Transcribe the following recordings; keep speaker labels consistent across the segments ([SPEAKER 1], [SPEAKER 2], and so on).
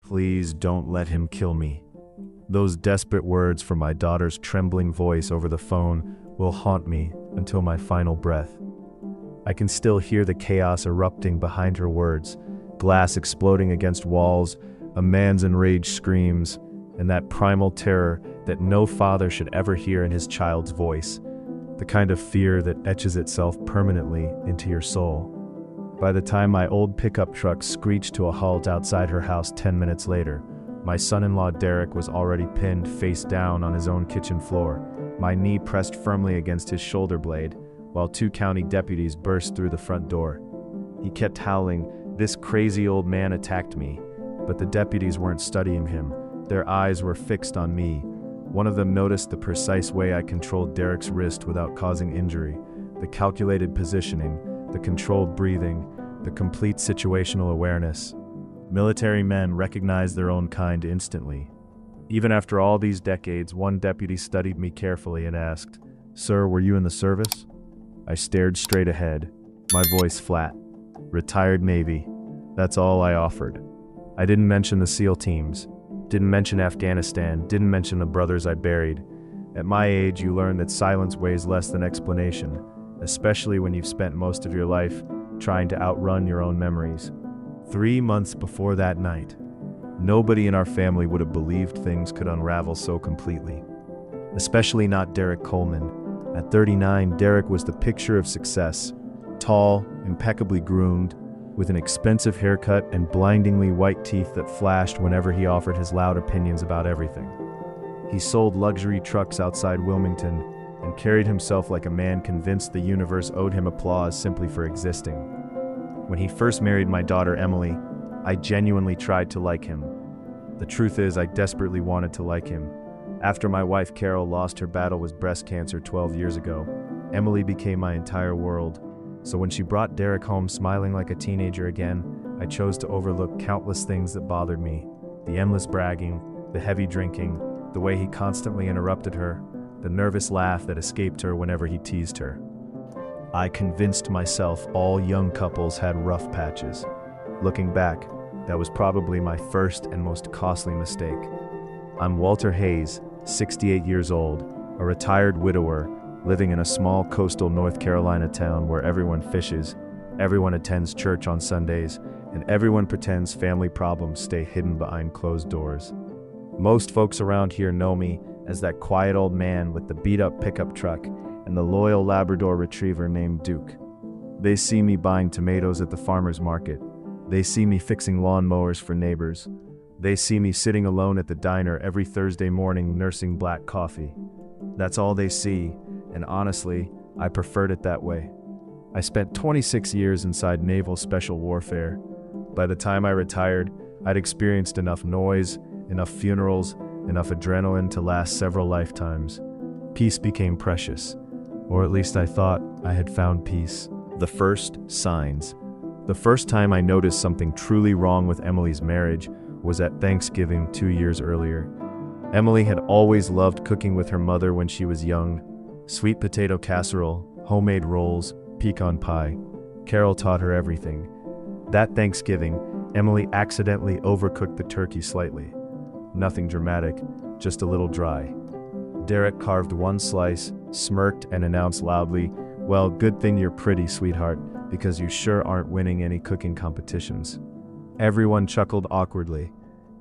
[SPEAKER 1] Please don't let him kill me. Those desperate words from my daughter's trembling voice over the phone will haunt me until my final breath. I can still hear the chaos erupting behind her words, glass exploding against walls, a man's enraged screams, and that primal terror that no father should ever hear in his child's voice, the kind of fear that etches itself permanently into your soul. By the time my old pickup truck screeched to a halt outside her house 10 minutes later, my son-in-law Derek was already pinned face down on his own kitchen floor, my knee pressed firmly against his shoulder blade, while 2 county deputies burst through the front door. He kept howling, "This crazy old man attacked me," but the deputies weren't studying him. Their eyes were fixed on me. One of them noticed the precise way I controlled Derek's wrist without causing injury, the calculated positioning, the controlled breathing, the complete situational awareness. Military men recognize their own kind instantly. Even after all these decades, one deputy studied me carefully and asked, "Sir, were you in the service?" I stared straight ahead, my voice flat. "Retired Navy." That's all I offered. I didn't mention the SEAL teams, didn't mention Afghanistan, didn't mention the brothers I buried. At my age, you learn that silence weighs less than explanation, especially when you've spent most of your life trying to outrun your own memories. 3 months before that night, nobody in our family would have believed things could unravel so completely. Especially not Derek Coleman. At 39, Derek was the picture of success. Tall, impeccably groomed, with an expensive haircut and blindingly white teeth that flashed whenever he offered his loud opinions about everything. He sold luxury trucks outside Wilmington and carried himself like a man convinced the universe owed him applause simply for existing. When he first married my daughter Emily, I genuinely tried to like him. The truth is, I desperately wanted to like him. After my wife Carol lost her battle with breast cancer 12 years ago, Emily became my entire world. So when she brought Derek home smiling like a teenager again, I chose to overlook countless things that bothered me. The endless bragging, the heavy drinking, the way he constantly interrupted her, the nervous laugh that escaped her whenever he teased her. I convinced myself all young couples had rough patches. Looking back, that was probably my first and most costly mistake. I'm Walter Hayes, 68 years old, a retired widower, living in a small coastal North Carolina town where everyone fishes, everyone attends church on Sundays, and everyone pretends family problems stay hidden behind closed doors. Most folks around here know me as that quiet old man with the beat-up pickup truck and the loyal Labrador retriever named Duke. They see me buying tomatoes at the farmer's market. They see me fixing lawnmowers for neighbors. They see me sitting alone at the diner every Thursday morning nursing black coffee. That's all they see, and honestly, I preferred it that way. I spent 26 years inside naval special warfare. By the time I retired, I'd experienced enough noise, enough funerals, enough adrenaline to last several lifetimes. Peace became precious, or at least I thought I had found peace. The first signs. The first time I noticed something truly wrong with Emily's marriage was at Thanksgiving 2 years earlier. Emily had always loved cooking with her mother when she was young. Sweet potato casserole, homemade rolls, pecan pie. Carol taught her everything. That Thanksgiving, Emily accidentally overcooked the turkey slightly. Nothing dramatic, just a little dry. Derek carved one slice, smirked, and announced loudly, "Well, good thing you're pretty, sweetheart, because you sure aren't winning any cooking competitions." Everyone chuckled awkwardly.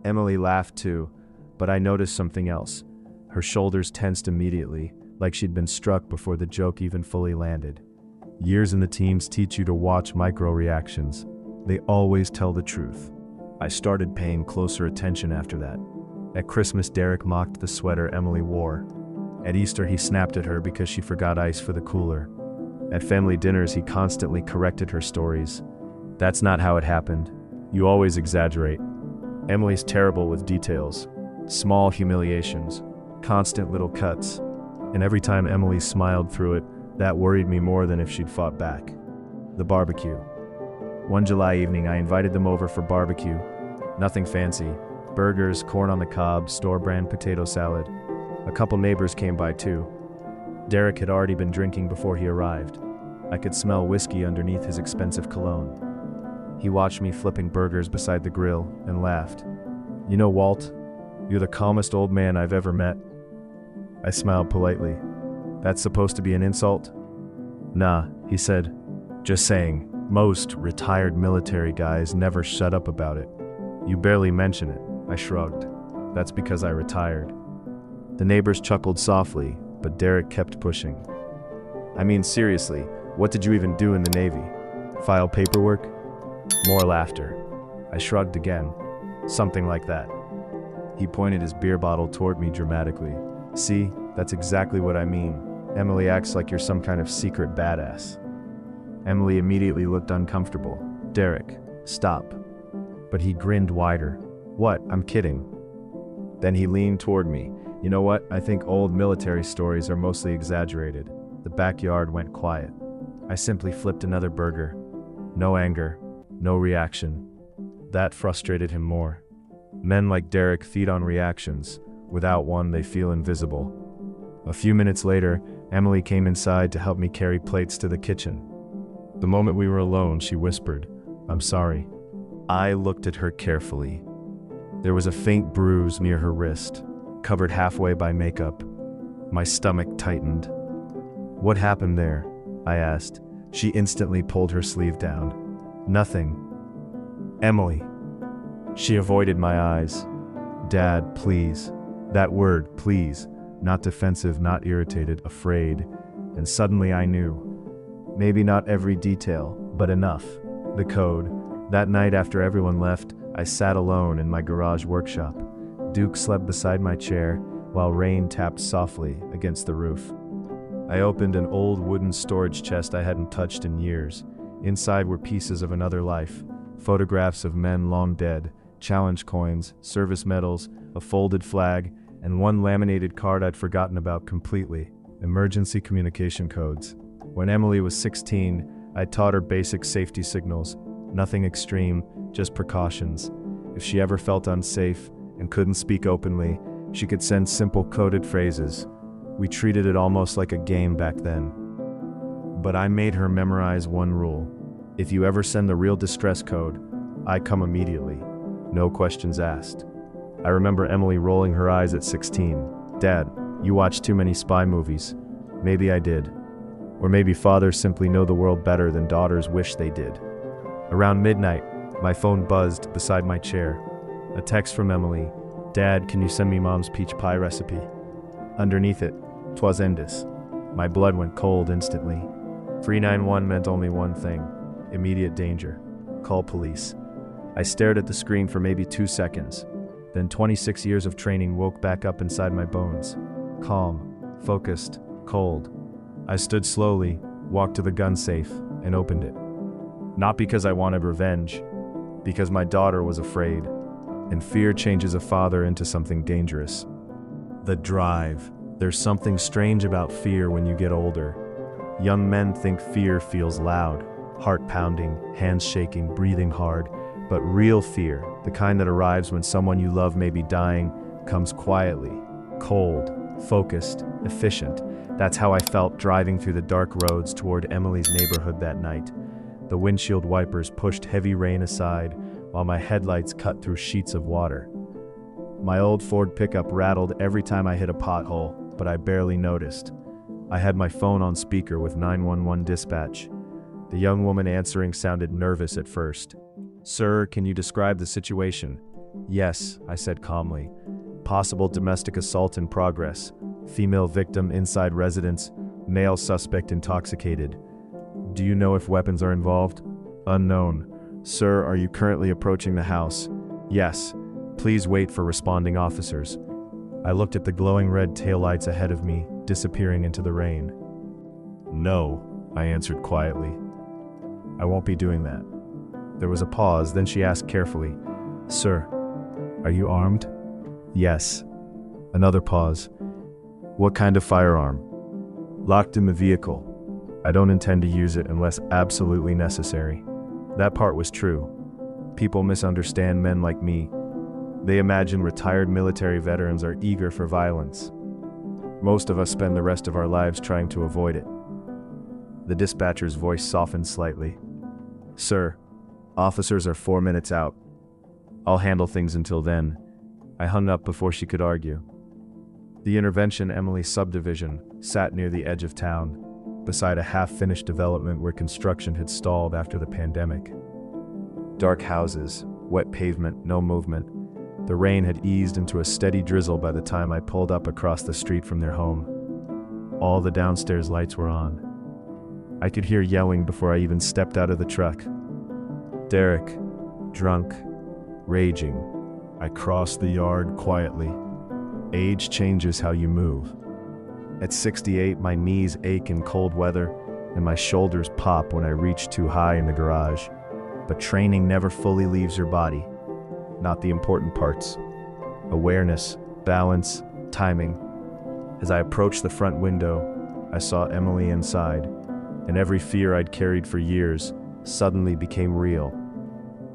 [SPEAKER 1] Emily laughed too, but I noticed something else. Her shoulders tensed immediately, like she'd been struck before the joke even fully landed. Years in the teams teach you to watch micro-reactions. They always tell the truth. I started paying closer attention after that. At Christmas, Derek mocked the sweater Emily wore. At Easter, he snapped at her because she forgot ice for the cooler. At family dinners, he constantly corrected her stories. "That's not how it happened. You always exaggerate." Emily's terrible with details. Small humiliations, constant little cuts. And every time Emily smiled through it, that worried me more than if she'd fought back. The barbecue. One July evening, I invited them over for barbecue. Nothing fancy. Burgers, corn on the cob, store-brand potato salad. A couple neighbors came by too. Derek had already been drinking before he arrived. I could smell whiskey underneath his expensive cologne. He watched me flipping burgers beside the grill and laughed. You know, Walt, you're the calmest old man I've ever met. I smiled politely. That's supposed to be an insult? Nah, he said. Just saying, most retired military guys never shut up about it. You barely mention it. I shrugged. That's because I retired. The neighbors chuckled softly, but Derek kept pushing. I mean, seriously, what did you even do in the Navy? File paperwork? More laughter. I shrugged again. Something like that. He pointed his beer bottle toward me dramatically. See, that's exactly what I mean. Emily acts like you're some kind of secret badass. Emily immediately looked uncomfortable. Derek, stop. But he grinned wider. What? I'm kidding. Then he leaned toward me. You know what? I think old military stories are mostly exaggerated. The backyard went quiet. I simply flipped another burger. No anger, no reaction. That frustrated him more. Men like Derek feed on reactions. Without one, they feel invisible. A few minutes later, Emily came inside to help me carry plates to the kitchen. The moment we were alone, she whispered, "I'm sorry." I looked at her carefully. There was a faint bruise near her wrist, covered halfway by makeup. My stomach tightened. What happened there? I asked. She instantly pulled her sleeve down. Nothing. Emily. She avoided my eyes. Dad, please. That word, please. Not defensive, not irritated, afraid. And suddenly I knew. Maybe not every detail, but enough. The code. That night after everyone left, I sat alone in my garage workshop. Duke slept beside my chair, while rain tapped softly against the roof. I opened an old wooden storage chest I hadn't touched in years. Inside were pieces of another life. Photographs of men long dead, challenge coins, service medals, a folded flag, and one laminated card I'd forgotten about completely. Emergency communication codes. When Emily was 16, I taught her basic safety signals. Nothing extreme, just precautions. If she ever felt unsafe and couldn't speak openly, she could send simple coded phrases. We treated it almost like a game back then. But I made her memorize one rule. If you ever send the real distress code, I come immediately. No questions asked. I remember Emily rolling her eyes at 16. Dad, you watch too many spy movies. Maybe I did. Or maybe fathers simply know the world better than daughters wish they did. Around midnight, my phone buzzed beside my chair. A text from Emily. Dad, can you send me Mom's peach pie recipe? Underneath it, 'twas Endis. My blood went cold instantly. 391 meant only one thing. Immediate danger. Call police. I stared at the screen for maybe 2 seconds. Then 26 years of training woke back up inside my bones. Calm, focused, cold. I stood slowly, walked to the gun safe, and opened it. Not because I wanted revenge, because my daughter was afraid, and fear changes a father into something dangerous. The drive. There's something strange about fear when you get older. Young men think fear feels loud, heart pounding, hands shaking, breathing hard. But real fear, the kind that arrives when someone you love may be dying, comes quietly, cold, focused, efficient. That's how I felt driving through the dark roads toward Emily's neighborhood that night. The windshield wipers pushed heavy rain aside, while my headlights cut through sheets of water. My old Ford pickup rattled every time I hit a pothole, but I barely noticed. I had my phone on speaker with 911 dispatch. The young woman answering sounded nervous at first. Sir, can you describe the situation? Yes, I said calmly. Possible domestic assault in progress. Female victim inside residence. Male suspect intoxicated. Do you know if weapons are involved? Unknown. Sir, are you currently approaching the house? Yes. Please wait for responding officers. I looked at the glowing red taillights ahead of me, disappearing into the rain. No, I answered quietly. I won't be doing that. There was a pause, then she asked carefully, Sir, are you armed? Yes. Another pause. What kind of firearm? Locked in the vehicle. I don't intend to use it unless absolutely necessary. That part was true. People misunderstand men like me. They imagine retired military veterans are eager for violence. Most of us spend the rest of our lives trying to avoid it. The dispatcher's voice softened slightly. Sir, officers are 4 minutes out. I'll handle things until then. I hung up before she could argue. The intervention Emily subdivision sat near the edge of town, beside a half-finished development where construction had stalled after the pandemic. Dark houses, wet pavement, no movement. The rain had eased into a steady drizzle by the time I pulled up across the street from their home. All the downstairs lights were on. I could hear yelling before I even stepped out of the truck. Derek, drunk, raging. I crossed the yard quietly. Age changes how you move. At 68, my knees ache in cold weather, and my shoulders pop when I reach too high in the garage. But training never fully leaves your body. Not the important parts. Awareness, balance, timing. As I approached the front window, I saw Emily inside, and every fear I'd carried for years suddenly became real.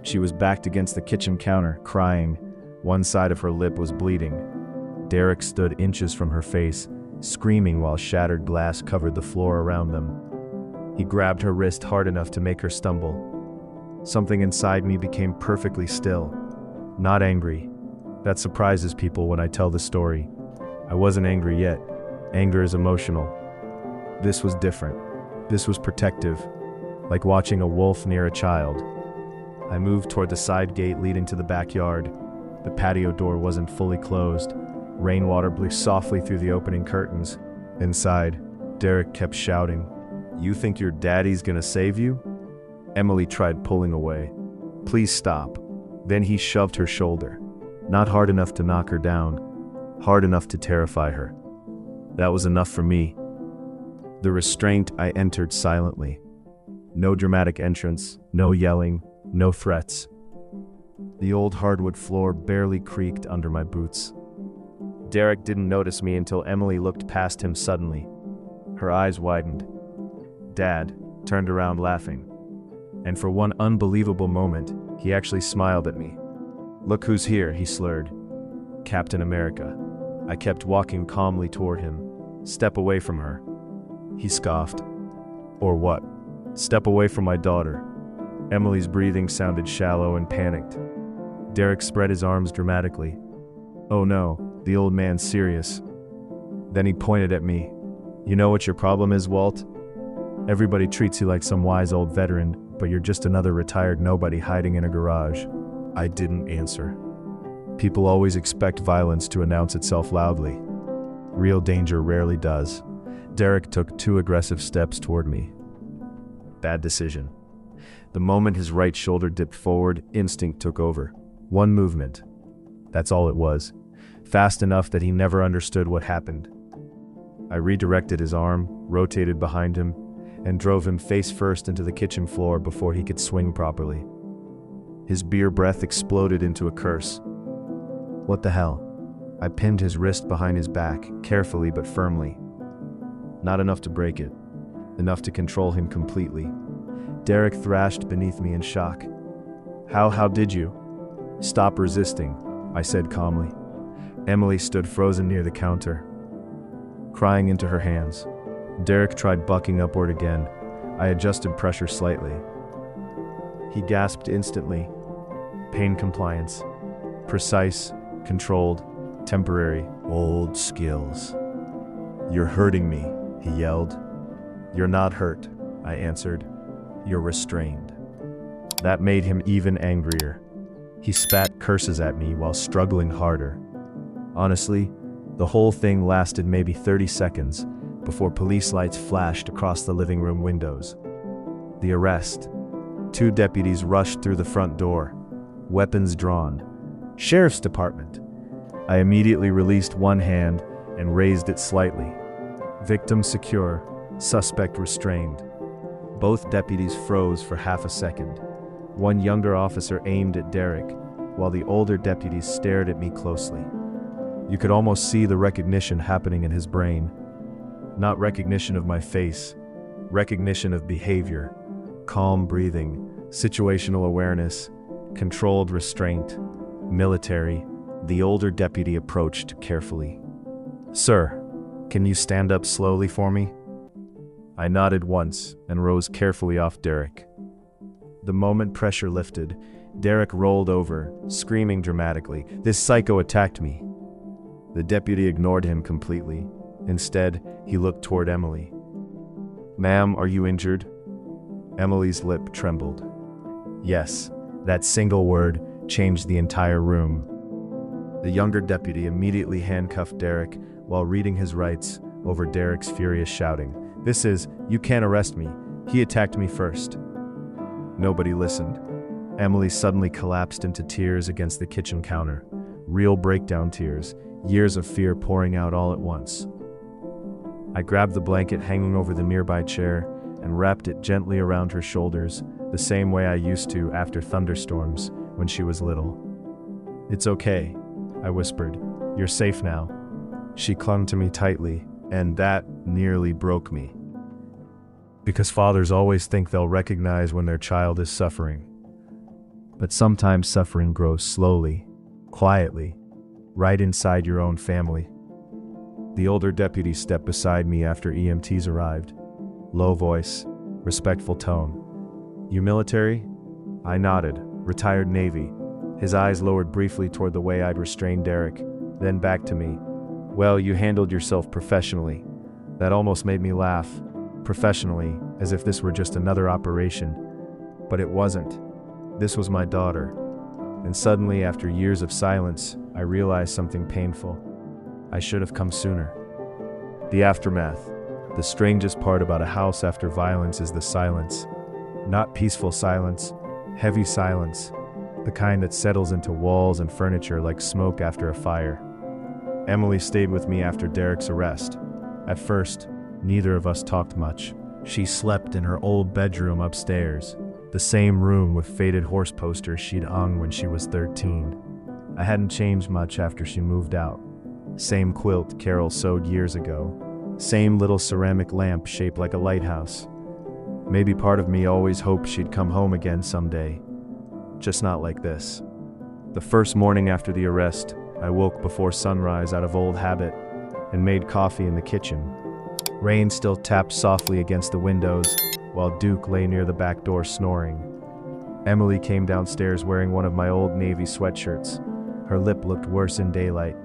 [SPEAKER 1] She was backed against the kitchen counter, crying. One side of her lip was bleeding. Derek stood inches from her face, screaming while shattered glass covered the floor around them. He grabbed her wrist hard enough to make her stumble. Something inside me became perfectly still. Not angry. That surprises people when I tell the story. I wasn't angry yet. Anger is emotional. This was different. This was protective, like watching a wolf near a child. I moved toward the side gate leading to the backyard. The patio door wasn't fully closed. Rainwater blew softly through the opening curtains. Inside, Derek kept shouting, "You think your daddy's gonna save you?" Emily tried pulling away. "Please stop." Then he shoved her shoulder. Not hard enough to knock her down, hard enough to terrify her. That was enough for me. The restraint I entered silently. No dramatic entrance, no yelling, no threats. The old hardwood floor barely creaked under my boots. Derek didn't notice me until Emily looked past him suddenly. Her eyes widened. Dad turned around laughing. And for one unbelievable moment, he actually smiled at me. "Look who's here," he slurred. "Captain America." I kept walking calmly toward him. "Step away from her." He scoffed. "Or what? Step away from my daughter." Emily's breathing sounded shallow and panicked. Derek spread his arms dramatically. "Oh no, the old man's serious." Then he pointed at me. "You know what your problem is, Walt? Everybody treats you like some wise old veteran, but you're just another retired nobody hiding in a garage." I didn't answer. People always expect violence to announce itself loudly. Real danger rarely does. Derek took 2 aggressive steps toward me. Bad decision. The moment his right shoulder dipped forward, instinct took over. One movement. That's all it was. Fast enough that he never understood what happened. I redirected his arm, rotated behind him, and drove him face first into the kitchen floor before he could swing properly. His beer breath exploded into a curse. What the hell? I pinned his wrist behind his back, carefully but firmly. Not enough to break it. Enough to control him completely. Derek thrashed beneath me in shock. How did you?" "Stop resisting," I said calmly. Emily stood frozen near the counter, crying into her hands. Derek tried bucking upward again. I adjusted pressure slightly. He gasped instantly. Pain compliance. Precise, controlled, temporary. Old skills. "You're hurting me," he yelled. "You're not hurt," I answered. "You're restrained." That made him even angrier. He spat curses at me while struggling harder. Honestly, the whole thing lasted maybe 30 seconds before police lights flashed across the living room windows. The arrest. 2 deputies rushed through the front door, weapons drawn. "Sheriff's Department." I immediately released one hand and raised it slightly. Victim secure, suspect restrained. Both deputies froze for half a second. One younger officer aimed at Derek, while the older deputies stared at me closely. You could almost see the recognition happening in his brain. Not recognition of my face, recognition of behavior. Calm breathing, situational awareness, controlled restraint, military. The older deputy approached carefully. "Sir, can you stand up slowly for me?" I nodded once and rose carefully off Derek. The moment pressure lifted, Derek rolled over, screaming dramatically. This psycho attacked me. The deputy ignored him completely. Instead, he looked toward Emily. Ma'am, are you injured? Emily's lip trembled. Yes, that single word changed the entire room. The younger deputy immediately handcuffed Derek while reading his rights over Derek's furious shouting. This is, you can't arrest me. He attacked me first. Nobody listened. Emily suddenly collapsed into tears against the kitchen counter. Real breakdown tears, years of fear pouring out all at once. I grabbed the blanket hanging over the nearby chair and wrapped it gently around her shoulders, the same way I used to after thunderstorms when she was little. It's okay, I whispered. You're safe now. She clung to me tightly, and that nearly broke me. Because fathers always think they'll recognize when their child is suffering. But sometimes suffering grows slowly, quietly, right inside your own family. The older deputy stepped beside me after EMTs arrived. Low voice, respectful tone. You military? I nodded. Retired Navy. His eyes lowered briefly toward the way I'd restrained Derek, then back to me. Well, you handled yourself professionally. That almost made me laugh. Professionally, as if this were just another operation. But it wasn't. This was my daughter. And suddenly, after years of silence, I realized something painful. I should have come sooner. The aftermath. The strangest part about a house after violence is the silence. Not peaceful silence, heavy silence. The kind that settles into walls and furniture like smoke after a fire. Emily stayed with me after Derek's arrest. At first, neither of us talked much. She slept in her old bedroom upstairs, the same room with faded horse posters she'd hung when she was 13. I hadn't changed much after she moved out. Same quilt Carol sewed years ago. Same little ceramic lamp shaped like a lighthouse. Maybe part of me always hoped she'd come home again someday. Just not like this. The first morning after the arrest, I woke before sunrise out of old habit and made coffee in the kitchen. Rain still tapped softly against the windows while Duke lay near the back door snoring. Emily came downstairs wearing one of my old navy sweatshirts. Her lip looked worse in daylight,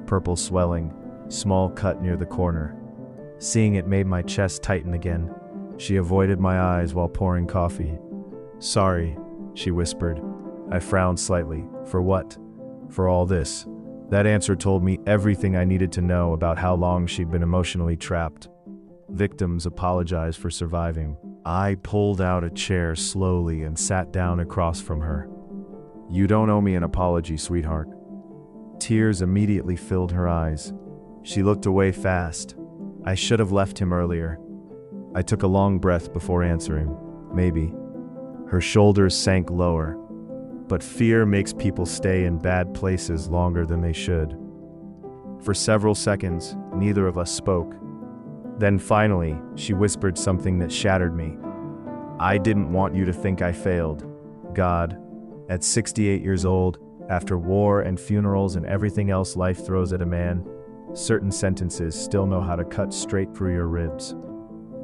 [SPEAKER 1] purple swelling, small cut near the corner. Seeing it made my chest tighten again. She avoided my eyes while pouring coffee. Sorry, she whispered. I frowned slightly. For what? For all this. That answer told me everything I needed to know about how long she'd been emotionally trapped. Victims apologize for surviving. I pulled out a chair slowly and sat down across from her. You don't owe me an apology, sweetheart. Tears immediately filled her eyes. She looked away fast. I should have left him earlier. I took a long breath before answering. Maybe. Her shoulders sank lower. But fear makes people stay in bad places longer than they should. For several seconds, neither of us spoke. Then finally, she whispered something that shattered me. I didn't want you to think I failed. God, at 68 years old, after war and funerals and everything else life throws at a man, certain sentences still know how to cut straight through your ribs.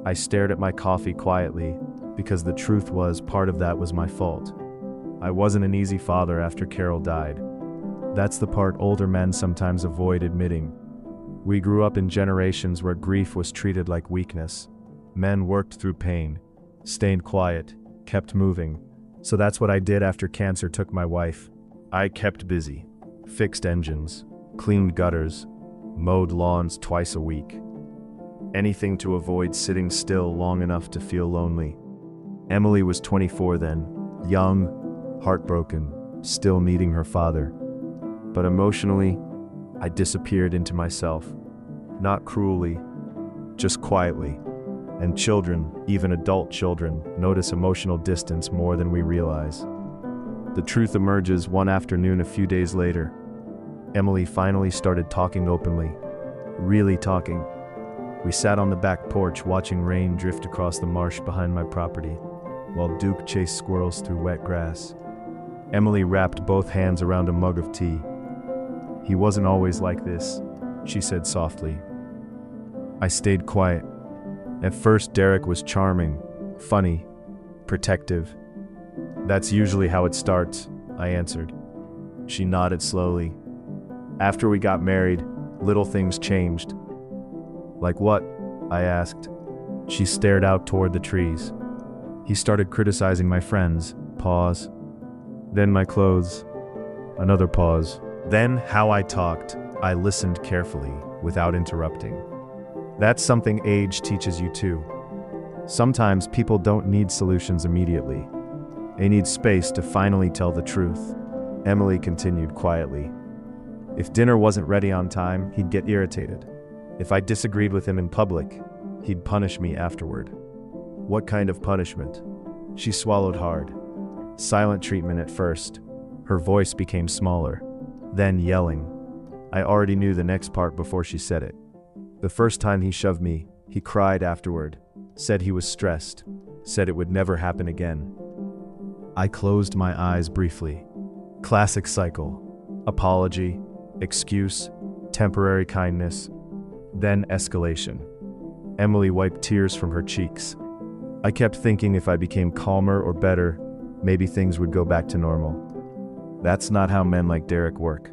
[SPEAKER 1] I stared at my coffee quietly, because the truth was part of that was my fault. I wasn't an easy father after Carol died. That's the part older men sometimes avoid admitting. We grew up in generations where grief was treated like weakness. Men worked through pain, stayed quiet, kept moving. So that's what I did after cancer took my wife. I kept busy, fixed engines, cleaned gutters, mowed lawns twice a week. Anything to avoid sitting still long enough to feel lonely. Emily was 24 then, young, heartbroken, still needing her father. But emotionally, I disappeared into myself. Not cruelly, just quietly. And children, even adult children, notice emotional distance more than we realize. The truth emerges one afternoon a few days later. Emily finally started talking openly. Really talking. We sat on the back porch watching rain drift across the marsh behind my property, while Duke chased squirrels through wet grass. Emily wrapped both hands around a mug of tea. He wasn't always like this, she said softly. I stayed quiet. At first, Derek was charming, funny, protective. That's usually how it starts. I answered. She nodded slowly. After we got married, little things changed. Like what? I asked. She stared out toward the trees. He started criticizing my friends. Pause. Then my clothes. Another pause. Then how I talked. I listened carefully, without interrupting. That's something age teaches you too. Sometimes people don't need solutions immediately. They need space to finally tell the truth. Emily continued quietly. If dinner wasn't ready on time, he'd get irritated. If I disagreed with him in public, he'd punish me afterward. What kind of punishment? She swallowed hard. Silent treatment at first. Her voice became smaller. Then yelling. I already knew the next part before she said it. The first time he shoved me, he cried afterward. Said he was stressed. Said it would never happen again. I closed my eyes briefly. Classic cycle. Apology, excuse, temporary kindness, then escalation. Emily wiped tears from her cheeks. I kept thinking if I became calmer or better, maybe things would go back to normal. That's not how men like Derek work.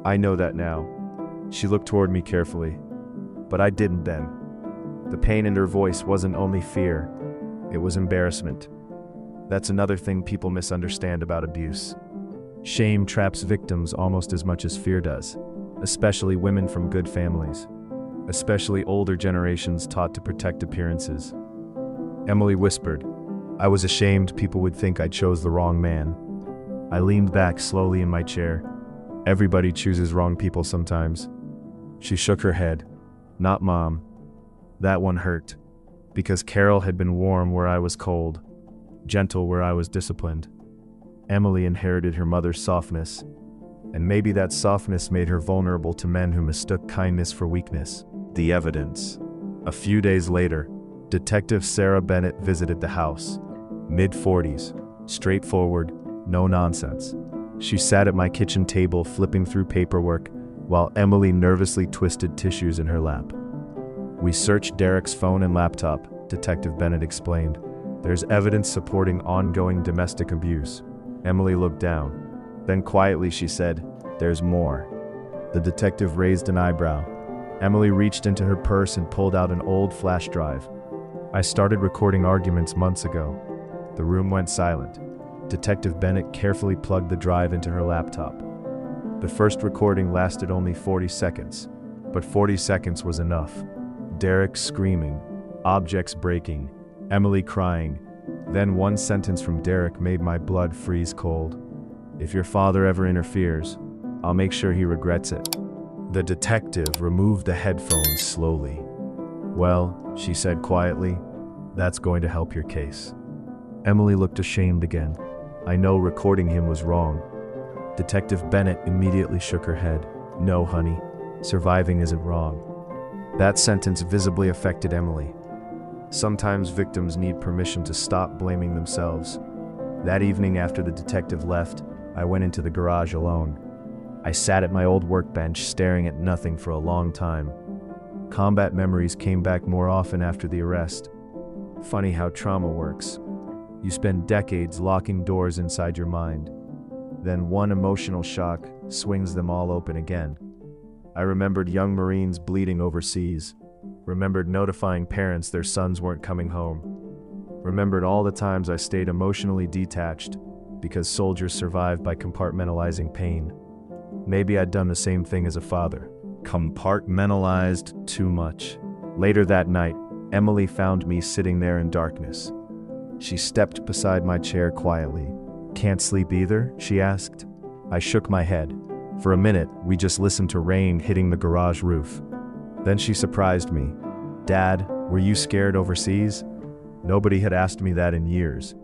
[SPEAKER 1] I know that now. She looked toward me carefully. But I didn't then. The pain in her voice wasn't only fear, it was embarrassment. That's another thing people misunderstand about abuse. Shame traps victims almost as much as fear does, especially women from good families, especially older generations taught to protect appearances. Emily whispered, I was ashamed people would think I chose the wrong man. I leaned back slowly in my chair. Everybody chooses wrong people sometimes. She shook her head. Not Mom. That one hurt, because Carol had been warm where I was cold, gentle where I was disciplined. Emily inherited her mother's softness, and maybe that softness made her vulnerable to men who mistook kindness for weakness. The evidence. A few days later, Detective Sarah Bennett visited the house. Mid-40s, straightforward, no nonsense. She sat at my kitchen table flipping through paperwork while Emily nervously twisted tissues in her lap. We searched Derek's phone and laptop, Detective Bennett explained. There's evidence supporting ongoing domestic abuse. Emily looked down. Then quietly she said, There's more. The detective raised an eyebrow. Emily reached into her purse and pulled out an old flash drive. I started recording arguments months ago. The room went silent. Detective Bennett carefully plugged the drive into her laptop. The first recording lasted only 40 seconds, but 40 seconds was enough. Derek screaming, objects breaking, Emily crying. Then one sentence from Derek made my blood freeze cold. If your father ever interferes, I'll make sure he regrets it. The detective removed the headphones slowly. Well, she said quietly, that's going to help your case. Emily looked ashamed again. I know recording him was wrong. Detective Bennett immediately shook her head. No, honey, surviving isn't wrong. That sentence visibly affected Emily. Sometimes victims need permission to stop blaming themselves. That evening after the detective left, I went into the garage alone. I sat at my old workbench staring at nothing for a long time. Combat memories came back more often after the arrest. Funny how trauma works. You spend decades locking doors inside your mind. Then one emotional shock swings them all open again. I remembered young Marines bleeding overseas. Remembered notifying parents their sons weren't coming home. Remembered all the times I stayed emotionally detached because soldiers survived by compartmentalizing pain. Maybe I'd done the same thing as a father. Compartmentalized too much. Later that night, Emily found me sitting there in darkness. She stepped beside my chair quietly. Can't sleep either? She asked. I shook my head. For a minute, we just listened to rain hitting the garage roof. Then she surprised me. Dad, were you scared overseas? Nobody had asked me that in years.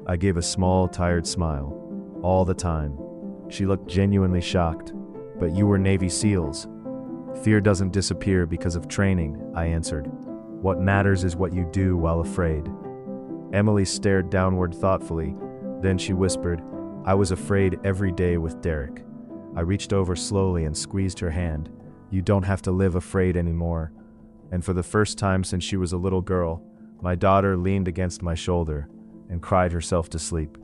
[SPEAKER 1] I gave a small, tired smile. All the time. She looked genuinely shocked. But you were Navy SEALs. Fear doesn't disappear because of training, I answered. What matters is what you do while afraid. Emily stared downward thoughtfully. Then she whispered, I was afraid every day with Derek. I reached over slowly and squeezed her hand. You don't have to live afraid anymore. And for the first time since she was a little girl, my daughter leaned against my shoulder and cried herself to sleep.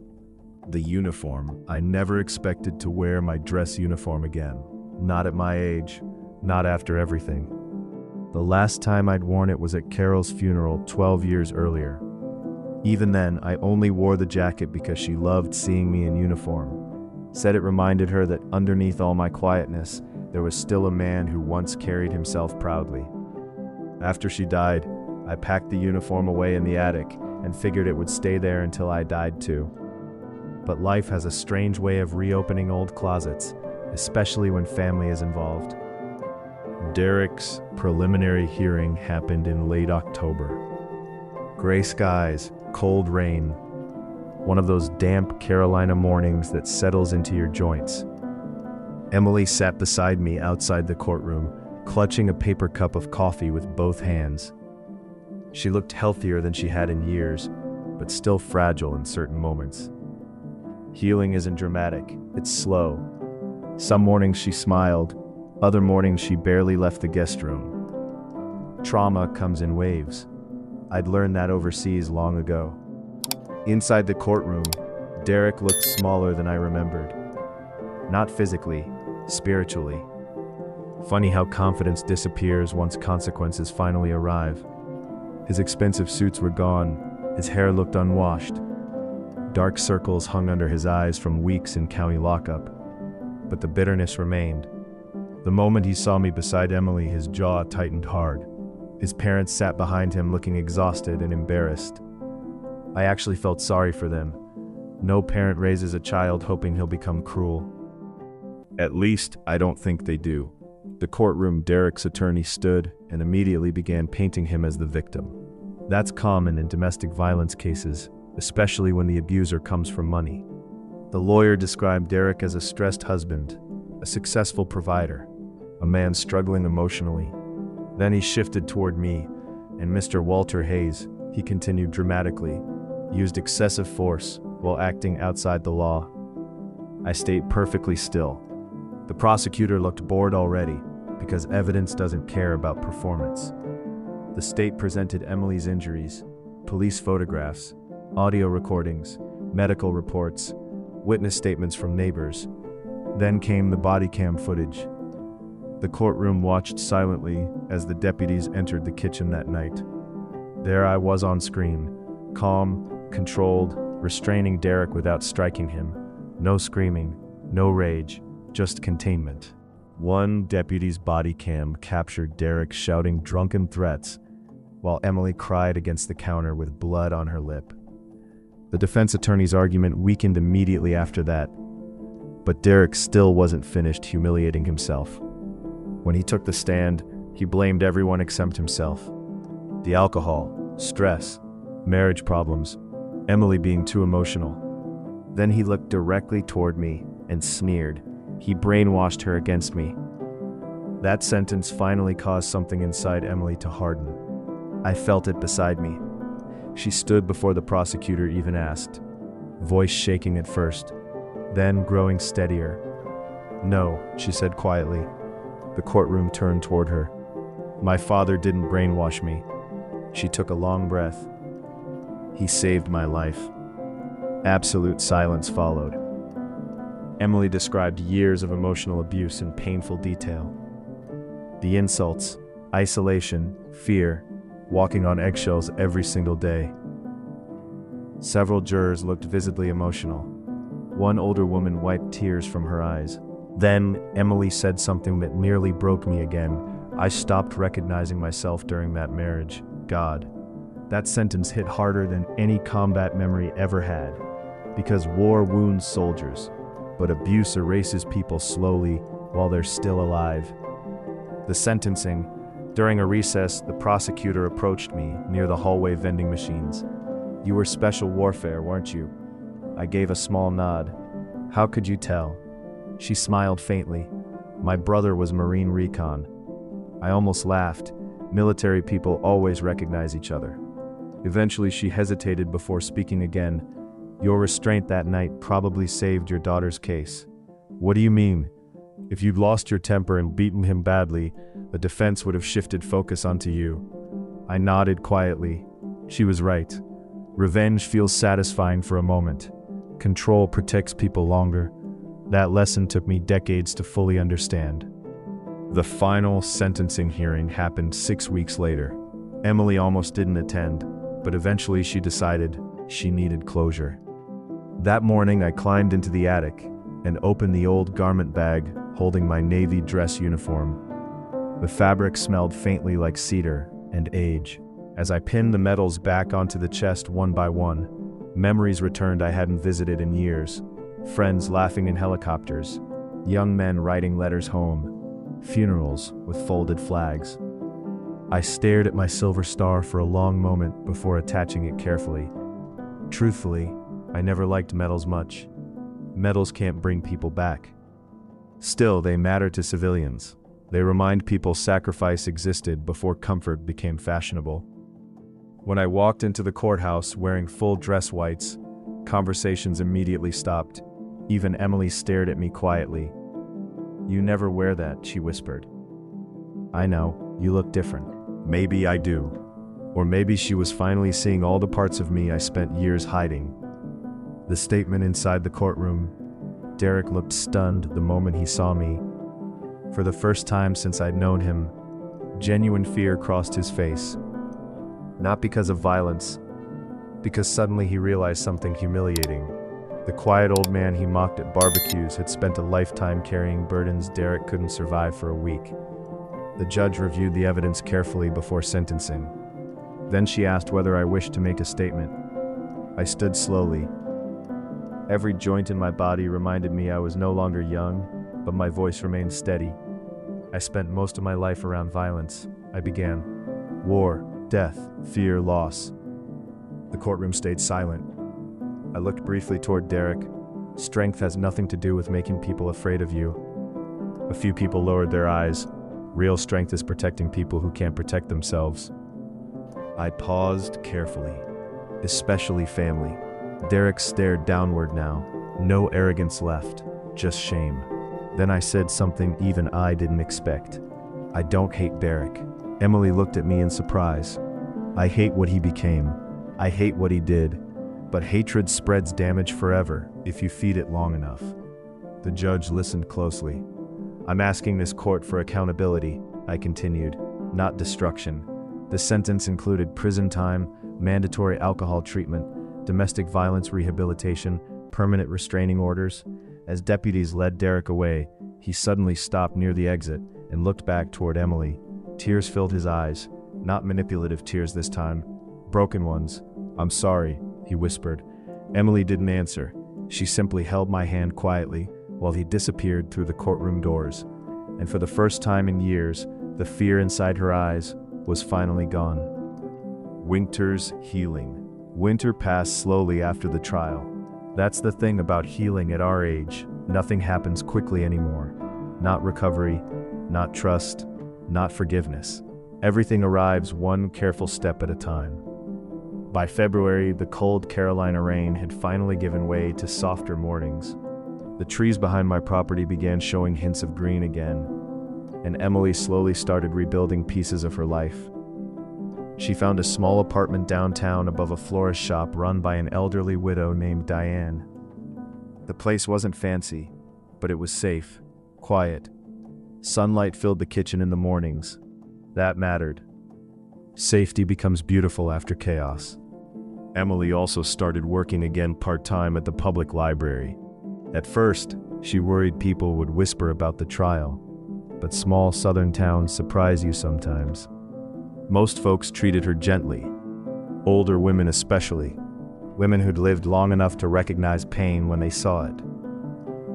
[SPEAKER 1] The uniform. I never expected to wear my dress uniform again. Not at my age, not after everything. The last time I'd worn it was at Carol's funeral 12 years earlier. Even then, I only wore the jacket because she loved seeing me in uniform. Said it reminded her that underneath all my quietness, there was still a man who once carried himself proudly. After she died, I packed the uniform away in the attic and figured it would stay there until I died too. But life has a strange way of reopening old closets, especially when family is involved. Derek's preliminary hearing happened in late October. Gray skies, cold rain, one of those damp Carolina mornings that settles into your joints. Emily sat beside me outside the courtroom, clutching a paper cup of coffee with both hands. She looked healthier than she had in years, but still fragile in certain moments. Healing isn't dramatic, it's slow. Some mornings she smiled, other mornings she barely left the guest room. Trauma comes in waves. I'd learned that overseas long ago. Inside the courtroom, Derek looked smaller than I remembered. Not physically, spiritually. Funny how confidence disappears once consequences finally arrive. His expensive suits were gone, his hair looked unwashed. Dark circles hung under his eyes from weeks in county lockup. But the bitterness remained. The moment he saw me beside Emily, his jaw tightened hard. His parents sat behind him looking exhausted and embarrassed. I actually felt sorry for them. No parent raises a child hoping he'll become cruel. At least, I don't think they do. The courtroom, Derek's attorney stood and immediately began painting him as the victim. That's common in domestic violence cases, especially when the abuser comes for money. The lawyer described Derek as a stressed husband, a successful provider, a man struggling emotionally. Then he shifted toward me, and Mr. Walter Hayes, he continued dramatically, used excessive force while acting outside the law. I stayed perfectly still. The prosecutor looked bored already, because evidence doesn't care about performance. The state presented Emily's injuries, police photographs, audio recordings, medical reports, witness statements from neighbors. Then came the body cam footage. The courtroom watched silently as the deputies entered the kitchen that night. There I was on screen, calm, controlled, restraining Derek without striking him. No screaming, no rage, just containment. One deputy's body cam captured Derek shouting drunken threats, while Emily cried against the counter with blood on her lip. The defense attorney's argument weakened immediately after that, but Derek still wasn't finished humiliating himself. When he took the stand, he blamed everyone except himself. The alcohol, stress, marriage problems, Emily being too emotional. Then he looked directly toward me and sneered. He brainwashed her against me. That sentence finally caused something inside Emily to harden. I felt it beside me. She stood before the prosecutor even asked, voice shaking at first, then growing steadier. "No," she said quietly. The courtroom turned toward her. "My father didn't brainwash me." She took a long breath. "He saved my life." Absolute silence followed. Emily described years of emotional abuse in painful detail. The insults, isolation, fear, walking on eggshells every single day. Several jurors looked visibly emotional. One older woman wiped tears from her eyes. Then Emily said something that nearly broke me again. I stopped recognizing myself during that marriage. God. That sentence hit harder than any combat memory ever had. Because war wounds soldiers, but abuse erases people slowly while they're still alive. The sentencing. During a recess, the prosecutor approached me near the hallway vending machines. "You were special warfare, weren't you?" I gave a small nod. "How could you tell?" She smiled faintly. "My brother was Marine Recon." I almost laughed. Military people always recognize each other. Eventually she hesitated before speaking again. "Your restraint that night probably saved your daughter's case." "What do you mean?" "If you'd lost your temper and beaten him badly, the defense would have shifted focus onto you." I nodded quietly. She was right. Revenge feels satisfying for a moment. Control protects people longer. That lesson took me decades to fully understand. The final sentencing hearing happened 6 weeks later. Emily almost didn't attend, but eventually she decided she needed closure. That morning I climbed into the attic and opened the old garment bag holding my navy dress uniform. The fabric smelled faintly like cedar and age. As I pinned the medals back onto the chest one by one, memories returned I hadn't visited in years. Friends laughing in helicopters, young men writing letters home, funerals with folded flags. I stared at my silver star for a long moment before attaching it carefully. Truthfully, I never liked medals much. Medals can't bring people back. Still, they matter to civilians. They remind people sacrifice existed before comfort became fashionable. When I walked into the courthouse wearing full dress whites, conversations immediately stopped. Even Emily stared at me quietly. "You never wear that," she whispered. "I know, you look different." Maybe I do. Or maybe she was finally seeing all the parts of me I spent years hiding. The statement inside the courtroom. Derek looked stunned the moment he saw me. For the first time since I'd known him, genuine fear crossed his face. Not because of violence, because suddenly he realized something humiliating. The quiet old man he mocked at barbecues had spent a lifetime carrying burdens Derek couldn't survive for a week. The judge reviewed the evidence carefully before sentencing. Then she asked whether I wished to make a statement. I stood slowly. Every joint in my body reminded me I was no longer young, but my voice remained steady. I spent most of my life around violence. I began. War, death, fear, loss. The courtroom stayed silent. I looked briefly toward Derek. Strength has nothing to do with making people afraid of you. A few people lowered their eyes. Real strength is protecting people who can't protect themselves. I paused carefully, especially family. Derek stared downward now. No arrogance left, just shame. Then I said something even I didn't expect. I don't hate Derek. Emily looked at me in surprise. I hate what he became. I hate what he did. But hatred spreads damage forever if you feed it long enough. The judge listened closely. I'm asking this court for accountability, I continued, not destruction. The sentence included prison time, mandatory alcohol treatment, domestic violence rehabilitation, permanent restraining orders. As deputies led Derek away, he suddenly stopped near the exit and looked back toward Emily. Tears filled his eyes, not manipulative tears this time, broken ones. "I'm sorry," he whispered. Emily didn't answer. She simply held my hand quietly while he disappeared through the courtroom doors. And for the first time in years, the fear inside her eyes was finally gone. Winter's healing. Winter passed slowly after the trial. That's the thing about healing at our age. Nothing happens quickly anymore. Not recovery, not trust, not forgiveness. Everything arrives one careful step at a time. By February, the cold Carolina rain had finally given way to softer mornings. The trees behind my property began showing hints of green again, and Emily slowly started rebuilding pieces of her life. She found a small apartment downtown above a florist shop run by an elderly widow named Diane. The place wasn't fancy, but it was safe, quiet. Sunlight filled the kitchen in the mornings. That mattered. Safety becomes beautiful after chaos. Emily also started working again part-time at the public library. At first, she worried people would whisper about the trial, but small southern towns surprise you sometimes. Most folks treated her gently, older women especially, women who'd lived long enough to recognize pain when they saw it.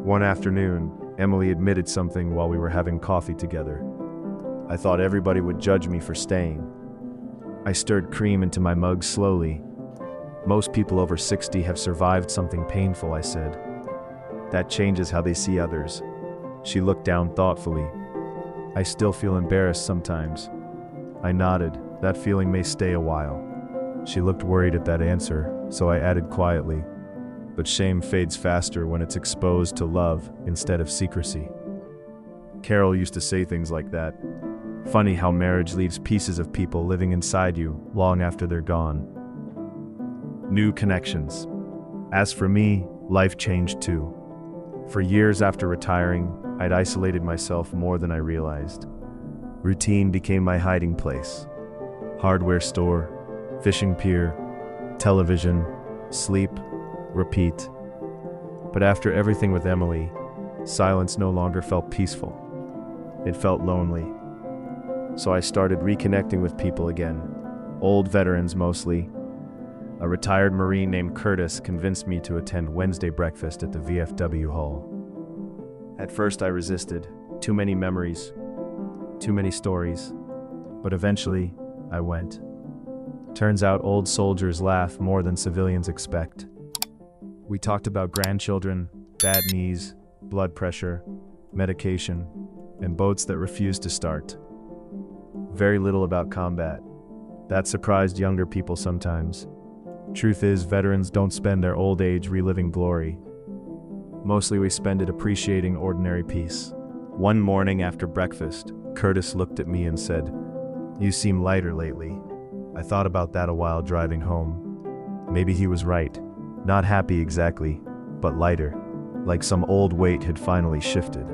[SPEAKER 1] One afternoon, Emily admitted something while we were having coffee together. I thought everybody would judge me for staying. I stirred cream into my mug slowly. Most people over 60 have survived something painful, I said. That changes how they see others. She looked down thoughtfully. I still feel embarrassed sometimes. I nodded. That feeling may stay a while. She looked worried at that answer, so I added quietly. But shame fades faster when it's exposed to love instead of secrecy. Carol used to say things like that. Funny how marriage leaves pieces of people living inside you long after they're gone. New connections. As for me, Life changed too. For years after retiring, I'd isolated myself more than I realized. Routine became my hiding place. Hardware store, fishing pier, television, sleep, repeat. But after everything with Emily, silence no longer felt peaceful. It felt lonely. So I started reconnecting with people again, old veterans mostly. A retired Marine named Curtis convinced me to attend Wednesday breakfast at the VFW hall. At first I resisted. Too many memories, too many stories. But eventually, I went. Turns out old soldiers laugh more than civilians expect. We talked about grandchildren, bad knees, blood pressure, medication, and boats that refused to start. Very little about combat. That surprised younger people sometimes. Truth is, veterans don't spend their old age reliving glory. Mostly we spend it appreciating ordinary peace. One morning after breakfast, Curtis looked at me and said, "You seem lighter lately." I thought about that a while driving home. Maybe he was right. Not happy exactly, but lighter. Like some old weight had finally shifted.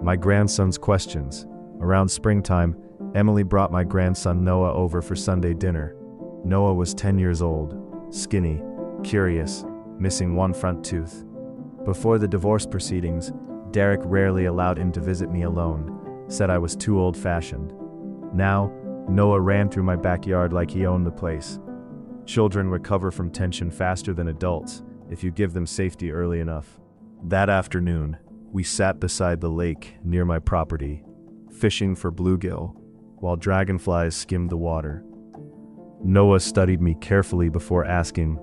[SPEAKER 1] My grandson's questions. Around springtime, Emily brought my grandson Noah over for Sunday dinner. Noah was 10 years old, skinny, curious, missing one front tooth. Before the divorce proceedings, Derek rarely allowed him to visit me alone, said I was too old-fashioned. Now, Noah ran through my backyard like he owned the place. Children recover from tension faster than adults if you give them safety early enough. That afternoon, we sat beside the lake near my property, fishing for bluegill, while dragonflies skimmed the water. Noah studied me carefully before asking,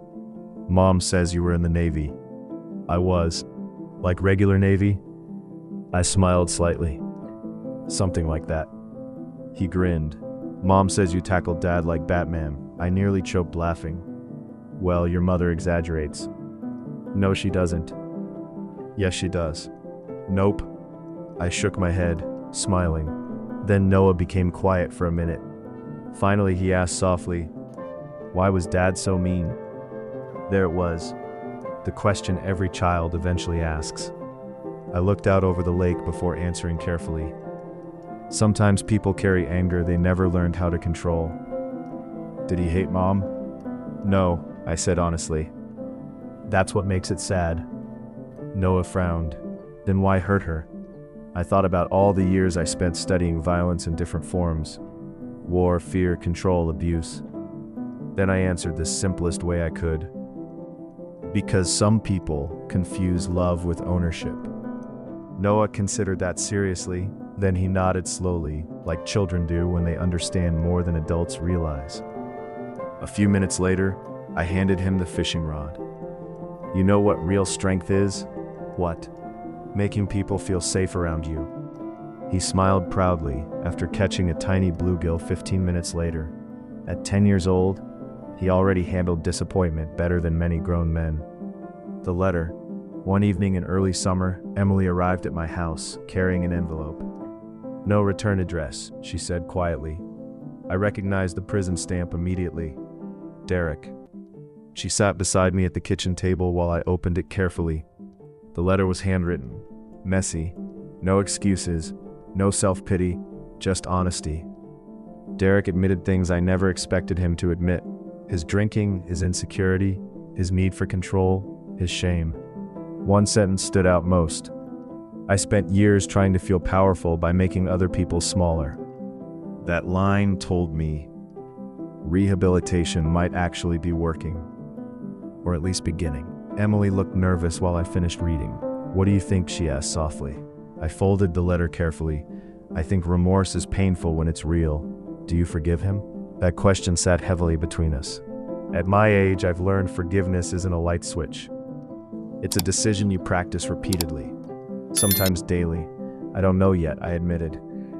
[SPEAKER 1] "Mom says you were in the Navy." I was. Like regular Navy? I smiled slightly. Something like that. He grinned. "Mom says you tackled Dad like Batman." I nearly choked laughing. "Well, your mother exaggerates." "No, she doesn't." "Yes, she does." "Nope." I shook my head, smiling. Then Noah became quiet for a minute. Finally, he asked softly, "Why was Dad so mean?" There it was. The question every child eventually asks. I looked out over the lake before answering carefully. Sometimes people carry anger they never learned how to control. "Did he hate Mom?" "No," I said honestly. "That's what makes it sad." Noah frowned. "Then why hurt her?" I thought about all the years I spent studying violence in different forms. War, fear, control, abuse. Then I answered the simplest way I could. Because some people confuse love with ownership. Noah considered that seriously, then he nodded slowly, like children do when they understand more than adults realize. A few minutes later, I handed him the fishing rod. "You know what real strength is?" "What?" "Making people feel safe around you." He smiled proudly after catching a tiny bluegill 15 minutes later. At 10 years old, he already handled disappointment better than many grown men. The letter. One evening in early summer, Emily arrived at my house, carrying an envelope. "No return address," she said quietly. I recognized the prison stamp immediately. Derek. She sat beside me at the kitchen table while I opened it carefully. The letter was handwritten, messy, no excuses, no self-pity, just honesty. Derek admitted things I never expected him to admit. His drinking, his insecurity, his need for control, his shame. One sentence stood out most. "I spent years trying to feel powerful by making other people smaller." That line told me rehabilitation might actually be working. Or at least beginning. Emily looked nervous while I finished reading. "What do you think?" she asked softly. I folded the letter carefully. "I think remorse is painful when it's real. Do you forgive him?" That question sat heavily between us. At my age, I've learned forgiveness isn't a light switch. It's a decision you practice repeatedly, sometimes daily. "I don't know yet," I admitted.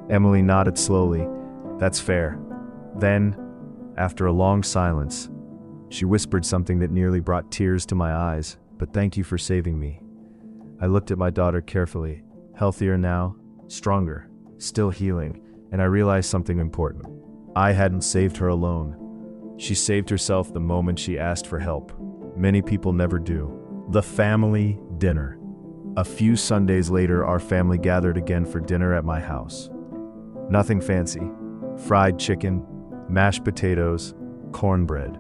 [SPEAKER 1] Emily nodded slowly. "That's fair." Then, after a long silence, she whispered something that nearly brought tears to my eyes. "But thank you for saving me." I looked at my daughter carefully. Healthier now, stronger, still healing, and I realized something important. I hadn't saved her alone. She saved herself the moment she asked for help. Many people never do. The family dinner. A few Sundays later, our family gathered again for dinner at my house. Nothing fancy. Fried chicken, mashed potatoes, cornbread.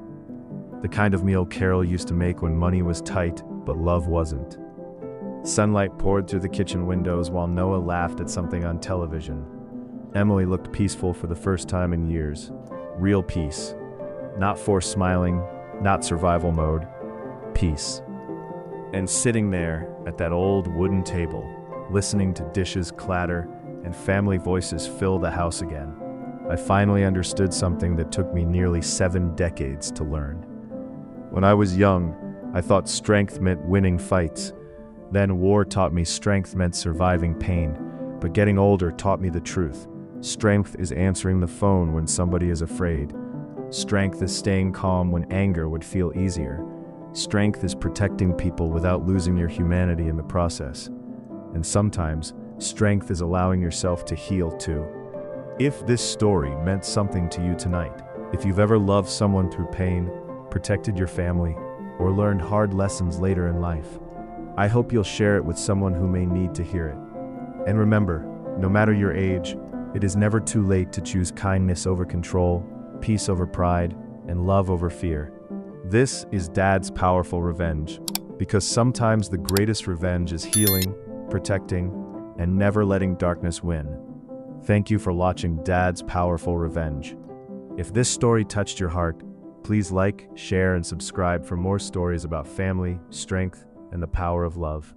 [SPEAKER 1] The kind of meal Carol used to make when money was tight, but love wasn't. Sunlight poured through the kitchen windows while Noah laughed at something on television. Emily looked peaceful for the first time in years. Real peace. Not forced smiling, not survival mode. Peace. And sitting there at that old wooden table, listening to dishes clatter and family voices fill the house again, I finally understood something that took me nearly 7 decades to learn. When I was young, I thought strength meant winning fights. Then war taught me strength meant surviving pain, but getting older taught me the truth. Strength is answering the phone when somebody is afraid. Strength is staying calm when anger would feel easier. Strength is protecting people without losing your humanity in the process. And sometimes, strength is allowing yourself to heal too. If this story meant something to you tonight, if you've ever loved someone through pain, protected your family, or learned hard lessons later in life, I hope you'll share it with someone who may need to hear it. And remember, no matter your age, it is never too late to choose kindness over control, peace over pride, and love over fear. This is Dad's Powerful Revenge, because sometimes the greatest revenge is healing, protecting, and never letting darkness win. Thank you for watching Dad's Powerful Revenge. If this story touched your heart, please like, share, and subscribe for more stories about family, strength, and the power of love.